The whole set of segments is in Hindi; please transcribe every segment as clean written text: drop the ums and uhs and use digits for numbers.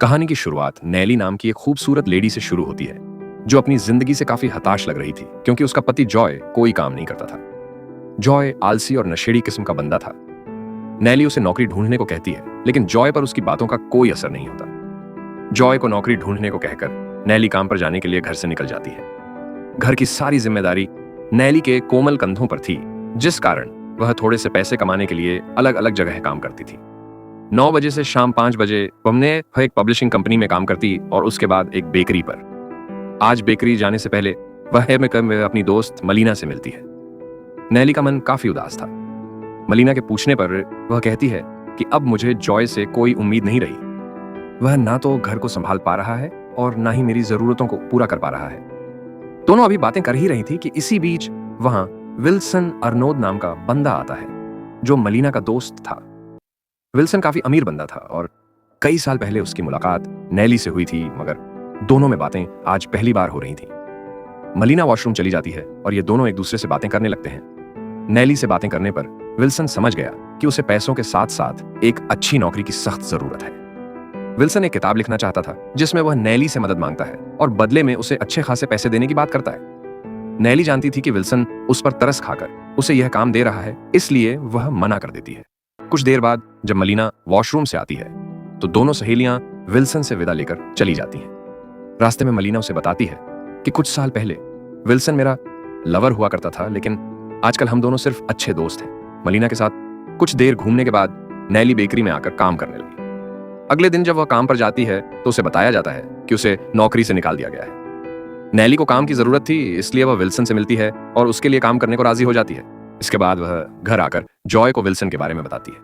कहानी की शुरुआत नैली नाम की एक खूबसूरत लेडी से शुरू होती है जो अपनी जिंदगी से काफी हताश लग रही थी क्योंकि उसका पति जॉय कोई काम नहीं करता था। जॉय आलसी और नशेड़ी किस्म का बंदा था। नैली उसे नौकरी ढूंढने को कहती है लेकिन जॉय पर उसकी बातों का कोई असर नहीं होता। जॉय को नौकरी ढूंढने को कहकर नैली काम पर जाने के लिए घर से निकल जाती है। घर की सारी जिम्मेदारी नैली के कोमल कंधों पर थी, जिस कारण वह थोड़े से पैसे कमाने के लिए अलग अलग जगह काम करती थी। 9 बजे से शाम 5 बजे वह एक पब्लिशिंग कंपनी में काम करती और उसके बाद एक बेकरी पर। आज बेकरी जाने से पहले वह अपनी दोस्त मलीना से मिलती है। नैली का मन काफी उदास था। मलीना के पूछने पर वह कहती है कि अब मुझे जॉय से कोई उम्मीद नहीं रही। वह ना तो घर को संभाल पा रहा है और ना ही मेरी जरूरतों को पूरा कर पा रहा है। दोनों अभी बातें कर ही रही थी कि इसी बीच वहां विल्सन अर्नोद नाम का बंदा आता है जो मलीना का दोस्त था। विल्सन काफी अमीर बंदा था और कई साल पहले उसकी मुलाकात नैली से हुई थी, मगर दोनों में बातें आज पहली बार हो रही थी। मलीना वॉशरूम चली जाती है और ये दोनों एक दूसरे से बातें करने लगते हैं। नैली से बातें करने पर विल्सन समझ गया कि उसे पैसों के साथ साथ एक अच्छी नौकरी की सख्त जरूरत है। विल्सन एक किताब लिखना चाहता था जिसमें वह नैली से मदद मांगता है और बदले में उसे अच्छे खासे पैसे देने की बात करता है। नैली जानती थी कि विल्सन उस पर तरस खाकर उसे यह काम दे रहा है, इसलिए वह मना कर देती है। कुछ देर बाद जब मलीना वॉशरूम से आती है तो दोनों सहेलियां विल्सन से विदा लेकर चली जाती हैं। रास्ते में मलीना उसे बताती है कि कुछ साल पहले विल्सन मेरा लवर हुआ करता था, लेकिन आजकल हम दोनों सिर्फ अच्छे दोस्त हैं। मलीना के साथ कुछ देर घूमने के बाद नैली बेकरी में आकर काम करने लगी। अगले दिन जब वह काम पर जाती है तो उसे बताया जाता है कि उसे नौकरी से निकाल दिया गया है। नैली को काम की जरूरत थी, इसलिए वह विल्सन से मिलती है और उसके लिए काम करने को राजी हो जाती है। इसके बाद वह घर आकर जॉय को विल्सन के बारे में बताती है।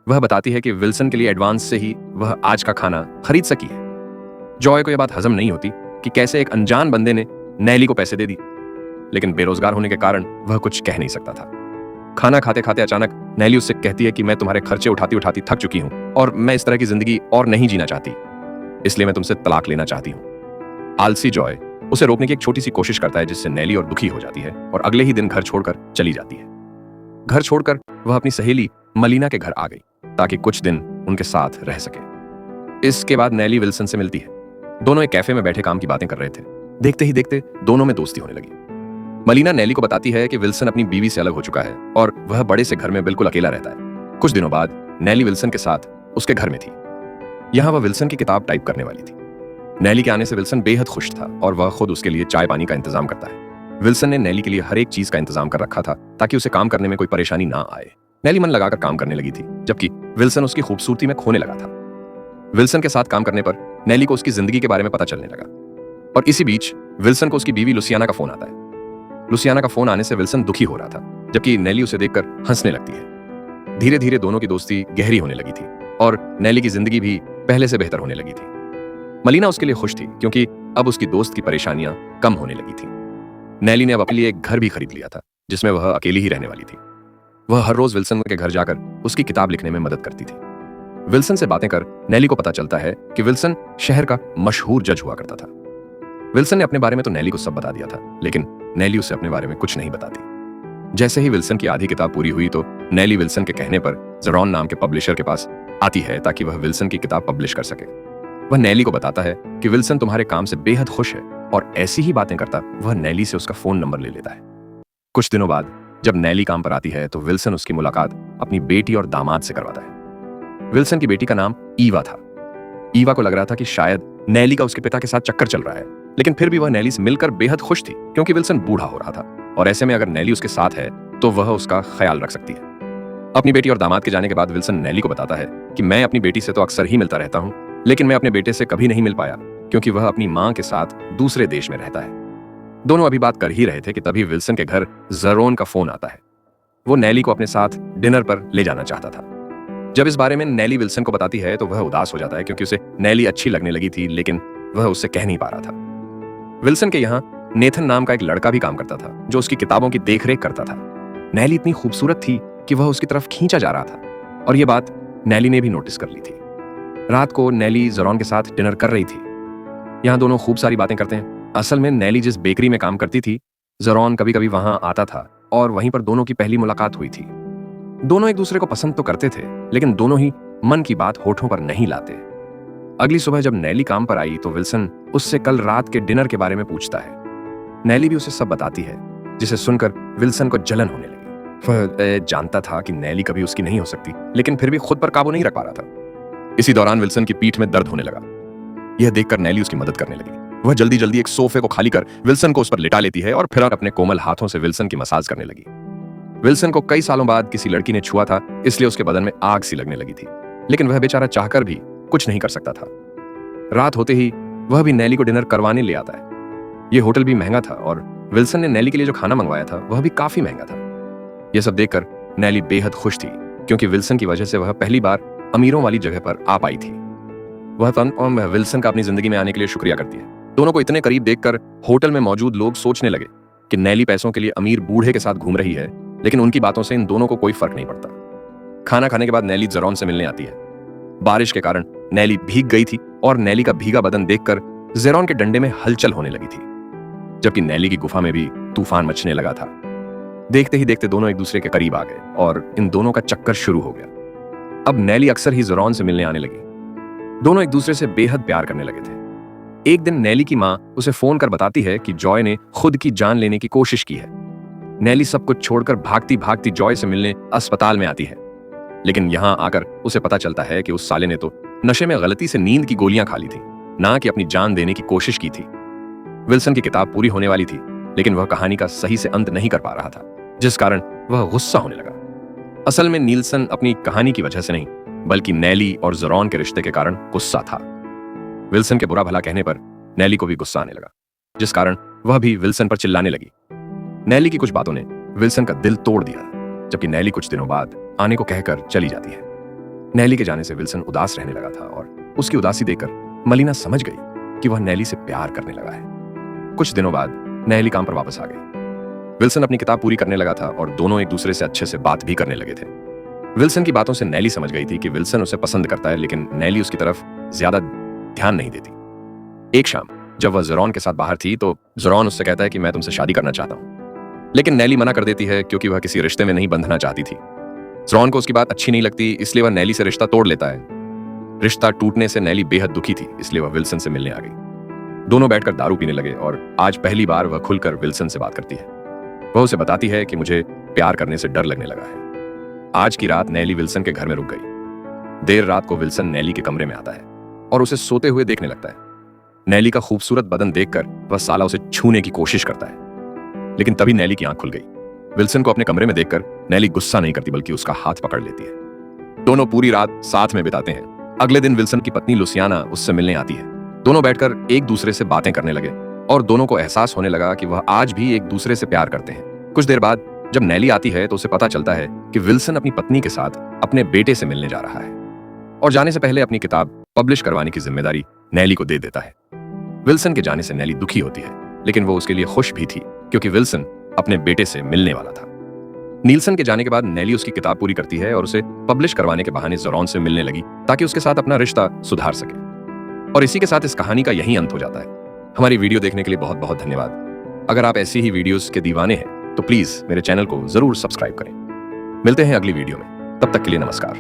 वह बताती है कि विल्सन के लिए एडवांस से ही वह आज का खाना खरीद सकी है। जॉय को यह बात हजम नहीं होती कि कैसे एक अनजान बंदे ने नैली को पैसे दे दी, लेकिन बेरोजगार होने के कारण वह कुछ कह नहीं सकता था। खाना खाते खाते अचानक नैली उससे कहती है कि मैं तुम्हारे खर्चे उठाती उठाती थक चुकी हूं और मैं इस तरह की जिंदगी और नहीं जीना चाहती, इसलिए मैं तुमसे तलाक लेना चाहती हूं। आलसी जॉय उसे रोकने की एक छोटी सी कोशिश करता है, जिससे नैली और दुखी हो जाती है और अगले ही दिन घर छोड़कर चली जाती है। घर छोड़कर वह अपनी सहेली मलीना के घर आ गई ताकि कुछ दिन उनके साथ रह सके। इसके बाद नैली विल्सन से मिलती है। दोनों एक कैफे में बैठे काम की बातें कर रहे थे। देखते ही देखते दोनों में दोस्ती होने लगी। मलीना नैली को बताती है कि विल्सन अपनी बीवी से अलग हो चुका है और वह बड़े से घर में बिल्कुल अकेला रहता है। कुछ दिनों बाद नैली विल्सन के साथ उसके घर में थी। यहां वह विल्सन की किताब टाइप करने वाली थी। नैली के आने से विल्सन बेहद खुश था और वह खुद उसके लिए चाय पानी का इंतजाम करता है। विल्सन ने नैली के लिए हर एक चीज का इंतजाम कर रखा था ताकि उसे काम करने में कोई परेशानी ना आए। नैली मन लगाकर काम करने लगी थी, जबकि विल्सन उसकी खूबसूरती में खोने लगा था। विल्सन के साथ काम करने पर नैली को उसकी जिंदगी के बारे में पता चलने लगा और इसी बीच विल्सन को उसकी बीवी लुसियाना का फोन आता है। लुसियाना का फोन आने से विल्सन दुखी हो रहा था, जबकि नैली उसे देखकर हंसने लगती है। धीरे धीरे दोनों की दोस्ती गहरी होने लगी थी और नैली की जिंदगी भी पहले से बेहतर होने लगी थी। मलीना उसके लिए खुश थी क्योंकि अब उसकी दोस्त की परेशानियां कम होने लगी थी। नैली ने अब अपने लिए एक घर भी खरीद लिया था जिसमें वह अकेली ही रहने वाली थी। वह हर रोज विल्सन के घर जाकर उसकी किताब लिखने में मदद करती थी। विल्सन से बातें कर नैली को पता चलता है कि विल्सन शहर का मशहूर जज हुआ करता था। विल्सन ने अपने बारे में तो नैली को सब बता दिया था, लेकिन नैली उसे अपने बारे में कुछ नहीं बताती। जैसे ही विल्सन की आधी किताब पूरी हुई तो नैली विल्सन के कहने पर ज़ेरोन नाम के पब्लिशर के पास आती है ताकि वह विल्सन की किताब पब्लिश कर सके। वह नैली को बताता है कि विल्सन तुम्हारे काम से बेहद खुश है और ऐसी ही बातें करता वह नैली से उसका फोन नंबर ले लेता है। कुछ दिनों बाद जब नैली काम पर आती है तो विल्सन उसकी मुलाकात अपनी बेटी और दामाद से करवाता है। विल्सन की बेटी का नाम ईवा था। ईवा को लग रहा था कि शायद नैली का उसके पिता के साथ चक्कर चल रहा है, लेकिन फिर भी वह नैली से मिलकर बेहद खुश थी क्योंकि विल्सन बूढ़ा हो रहा था और ऐसे में अगर नैली उसके साथ है तो वह उसका ख्याल रख सकती है। अपनी बेटी और दामाद के जाने के बाद विल्सन नैली को बताता है कि मैं अपनी बेटी से तो अक्सर ही मिलता रहता हूँ, लेकिन मैं अपने बेटे से कभी नहीं मिल पाया क्योंकि वह अपनी मां के साथ दूसरे देश में रहता है। दोनों अभी बात कर ही रहे थे कि तभी विल्सन के घर ज़ेरोन का फोन आता है। वो नैली को अपने साथ डिनर पर ले जाना चाहता था। जब इस बारे में नैली विल्सन को बताती है तो वह उदास हो जाता है क्योंकि उसे नैली अच्छी लगने लगी थी, लेकिन वह उससे कह नहीं पा रहा था। विल्सन के यहाँ नेथन नाम का एक लड़का भी काम करता था जो उसकी किताबों की देखरेख करता था। नैली इतनी खूबसूरत थी कि वह उसकी तरफ खींचा जा रहा था और यह बात नैली ने भी नोटिस कर ली थी। रात को नैली ज़ेरोन के साथ डिनर कर रही थी। यहाँ दोनों खूब सारी बातें करते हैं। असल में नैली जिस बेकरी में काम करती थी, ज़ेरोन कभी कभी वहां आता था और वहीं पर दोनों की पहली मुलाकात हुई थी। दोनों एक दूसरे को पसंद तो करते थे, लेकिन दोनों ही मन की बात होठों पर नहीं लाते। अगली सुबह जब नैली काम पर आई तो विल्सन उससे कल रात के डिनर के बारे में पूछता है। नैली भी उसे सब बताती है, जिसे सुनकर विल्सन को जलन होने लगी। वह जानता था कि नैली कभी उसकी नहीं हो सकती, लेकिन फिर भी खुद पर काबू नहीं रख पा रहा था। इसी दौरान विल्सन की पीठ में दर्द होने लगा। यह देखकर नैली उसकी मदद करने लगी। वह जल्दी जल्दी एक सोफे को खाली कर विल्सन को उस पर लिटा लेती है और फिर अपने कोमल हाथों से विल्सन की मसाज करने लगी। विल्सन को कई सालों बाद किसी लड़की ने छुआ था, इसलिए उसके बदन में आग सी लगने लगी थी, लेकिन वह बेचारा चाहकर भी कुछ नहीं कर सकता था। रात होते ही वह भी नैली को डिनर करवाने ले आता है। यह होटल भी महंगा था और विल्सन ने नैली के लिए जो खाना मंगवाया था वह भी काफी महंगा था। यह सब देखकर नैली बेहद खुश थी, क्योंकि विल्सन की वजह से वह पहली बार अमीरों वाली जगह पर आ पाई थी। वह विल्सन का अपनी जिंदगी में आने के लिए शुक्रिया करती है। दोनों को इतने करीब देखकर होटल में मौजूद लोग सोचने लगे कि नैली पैसों के लिए अमीर बूढ़े के साथ घूम रही है, लेकिन उनकी बातों से इन दोनों को कोई फर्क नहीं पड़ता। खाना खाने के बाद नैली ज़ेरॉन से मिलने आती है। बारिश के कारण नैली भीग गई थी और नैली का भीगा बदन देखकर ज़ेरॉन के डंडे में हलचल होने लगी थी, जबकि नैली की गुफा में भी तूफान मचने लगा था। देखते ही देखते दोनों एक दूसरे के करीब आ गए और इन दोनों का चक्कर शुरू हो गया। अब नैली अक्सर ही ज़ेरॉन से मिलने आने लगी। दोनों एक दूसरे से बेहद प्यार करने लगे थे। एक दिन नैली की मां उसे फोन कर बताती है कि जॉय ने खुद की जान लेने की कोशिश की है। नैली सब कुछ छोड़कर भागती भागती जॉय से मिलने अस्पताल में आती है, लेकिन यहां आकर उसे पता चलता है कि उस साले ने तो नशे में गलती से नींद की गोलियां खा ली थी, ना कि अपनी जान देने की कोशिश की थी। विल्सन की किताब पूरी होने वाली थी, लेकिन वह कहानी का सही से अंत नहीं कर पा रहा था, जिस कारण वह गुस्सा होने लगा। असल में नील्सन अपनी कहानी की वजह से नहीं, बल्कि नैली और ज़ेरॉन के रिश्ते के कारण गुस्सा था। विल्सन के बुरा भला कहने पर नैली को भी गुस्सा आने लगा, जिस कारण वह भी विल्सन पर चिल्लाने लगी। नैली की कुछ बातों ने विल्सन का दिल तोड़ दिया, जबकि नैली कुछ दिनों बाद आने को कहकर चली जाती है। नैली के जाने से विल्सन उदास रहने लगा था और उसकी उदासी देखकर मलीना समझ गई कि वह नैली से प्यार करने लगा है। कुछ दिनों बाद नैली काम पर वापस आ गई। विल्सन अपनी किताब पूरी करने लगा था और दोनों एक दूसरे से अच्छे से बात भी करने लगे थे। विल्सन की बातों से नैली समझ गई थी कि विल्सन उसे पसंद करता है, लेकिन नैली उसकी तरफ ज्यादा ध्यान नहीं देती। एक शाम जब वह ज़ेरॉन के साथ बाहर थी तो ज़ेरॉन उससे कहता है कि मैं तुमसे शादी करना चाहता हूँ, लेकिन नैली मना कर देती है क्योंकि वह किसी रिश्ते में नहीं बंधना चाहती थी। ज़ेरॉन को उसकी बात अच्छी नहीं लगती, इसलिए वह नैली से रिश्ता तोड़ लेता है। रिश्ता टूटने से नैली बेहद दुखी थी, इसलिए वह विल्सन से मिलने आ गई। दोनों बैठकर दारू पीने लगे और आज पहली बार वह खुलकर विल्सन से बात करती है। वह उसे बताती है कि मुझे प्यार करने से डर लगने लगा है। आज की रात नैली विल्सन के घर में रुक गई। देर रात को विल्सन नैली के कमरे में आता है और उसे सोते हुए देखने लगता है। नैली का खूबसूरत बदन देखकर वह साला उसे छूने की कोशिश करता है, लेकिन तभी नैली की आंख खुल गई। विल्सन को अपने कमरे में देखकर नैली गुस्सा नहीं करती, बल्कि उसका हाथ पकड़ लेती है। दोनों पूरी रात साथ में बिताते हैं। अगले दिन विल्सन की पत्नी लुसियाना उससे मिलने आती है। दोनों बैठकर एक दूसरे से बातें करने लगे और दोनों को एहसास होने लगा कि वह आज भी एक दूसरे से प्यार करते हैं। कुछ देर बाद जब नैली आती है तो उसे पता चलता है कि विल्सन अपनी पत्नी के साथ अपने बेटे से मिलने जा रहा है और जाने से पहले अपनी किताब पब्लिश करवाने की जिम्मेदारी नैली को दे देता है। विल्सन के जाने से नैली दुखी होती है, लेकिन वो उसके लिए खुश भी थी क्योंकि विल्सन अपने बेटे से मिलने वाला था। नील्सन के जाने के बाद नैली उसकी किताब पूरी करती है और उसे पब्लिश करवाने के बहाने ज़ेरॉन से मिलने लगी ताकि उसके साथ अपना रिश्ता सुधार सके। और इसी के साथ इस कहानी का यही अंत हो जाता है। हमारी वीडियो देखने के लिए बहुत बहुत धन्यवाद। अगर आप ऐसी ही वीडियोस के दीवाने हैं तो प्लीज मेरे चैनल को जरूर सब्सक्राइब करें। मिलते हैं अगली वीडियो में, तब तक के लिए नमस्कार।